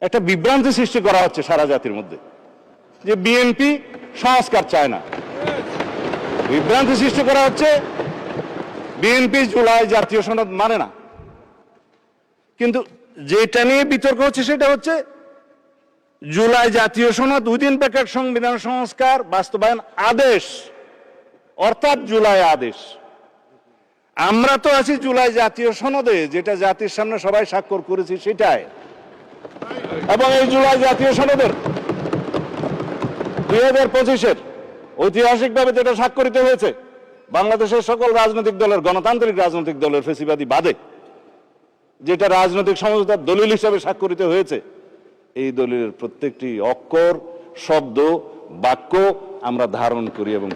একটা বিভ্রান্তি সৃষ্টি করা হচ্ছে সারা জাতির মধ্যে যে বিএনপি সংস্কার চায় না। বিভ্রান্তি সৃষ্টি করা হচ্ছে বিএনপি জুলাই জাতীয় সনদ মানে না। কিন্তু যেটা নিয়ে বিতর্ক হচ্ছে সেটা হচ্ছে জুলাই জাতীয় সনদ উইদিন ব্র্যাকেট সংবিধান সংস্কার বাস্তবায়ন আদেশ, অর্থাৎ জুলাই আদেশ। আমরা তো আছি জুলাই জাতীয় সনদে, যেটা জাতির সামনে সবাই স্বাক্ষর করেছি সেটাই। এবং এই জুলাই জাতীয় সনদের 2025-এর ঐতিহাসিকভাবে যেটা স্বাক্ষরিত হয়েছে বাংলাদেশের সকল রাজনৈতিক দলের, গণতান্ত্রিক রাজনৈতিক দলের ফেসিবাদী বাদে, যেটা রাজনৈতিক সমঝোতার দলিল হিসাবে স্বাক্ষরিত হয়েছে, এই দলিলের প্রত্যেকটি অক্ষর, শব্দ, বাক্য আমরা ধারণ করি এবং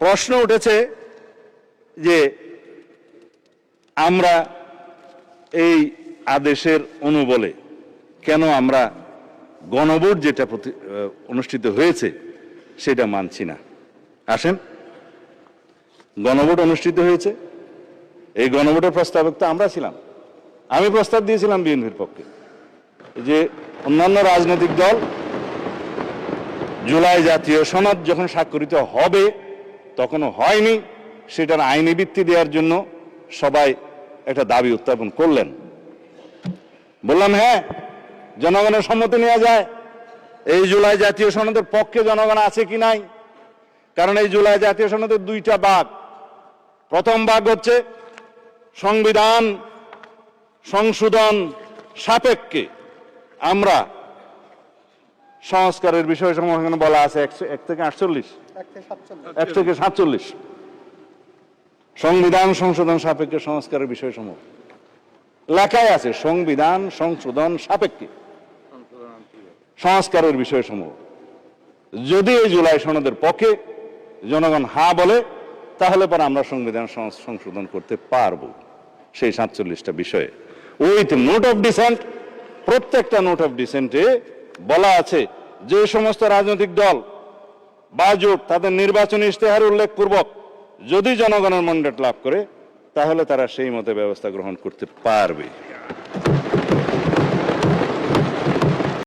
প্রশ্ন উঠেছে যে আমরা এই আদেশের অনুবলে কেন আমরা গণভোট যেটা অনুষ্ঠিত হয়েছে সেটা মানছি না। আসেন, গণভোট অনুষ্ঠিত হয়েছে, এই গণভোটের প্রস্তাবক তো আমরা ছিলাম। আমি প্রস্তাব দিয়েছিলাম বিএনপির পক্ষে যে অন্যান্য রাজনৈতিক দল জুলাই জাতীয় সনদ যখন স্বাক্ষরিত হবে, তখনও হয়নি, সেটার আইনি ভিত্তি দেওয়ার জন্য সবাই একটা দাবি উত্থাপন করলেন। বললাম হ্যাঁ, জনগণের সম্মতি নেওয়া যায়। এই জুলাই জাতীয় সনদের পক্ষে জনগণ আছে কি নাই? কারণ এই জুলাই জাতীয় সনদের দুইটা ভাগ। প্রথম ভাগ হচ্ছে সংবিধান সংশোধন সাপেক্ষে আমরা সংস্কারের বিষয় সমূহ বলা আছে 1 থেকে 47 সংবিধান সংশোধন সাপেক্ষে সংস্কারের বিষয় সমূহ লেখাই আছে। সংবিধান সংশোধন সাপেক্ষে সংস্কারের বিষয় সমূহ যদি এই জুলাই সনদের পক্ষে জনগণ হ্যাঁ বলে, তাহলে পরে আমরা সংবিধান সংশোধন করতে পারবো সেই 47টা বিষয়ে। উইথ নোট অফ ডিসেন্ট, প্রত্যেকটা নোট অফ ডিসেন্টে বলা আছে যে সমস্ত রাজনৈতিক দল বা জোট তাদের নির্বাচনী ইশতেহার উল্লেখ পূর্বক যদি জনগণের ম্যান্ডেট লাভ করে, তাহলে তারা সেই মতে ব্যবস্থা গ্রহণ করতে পারবে।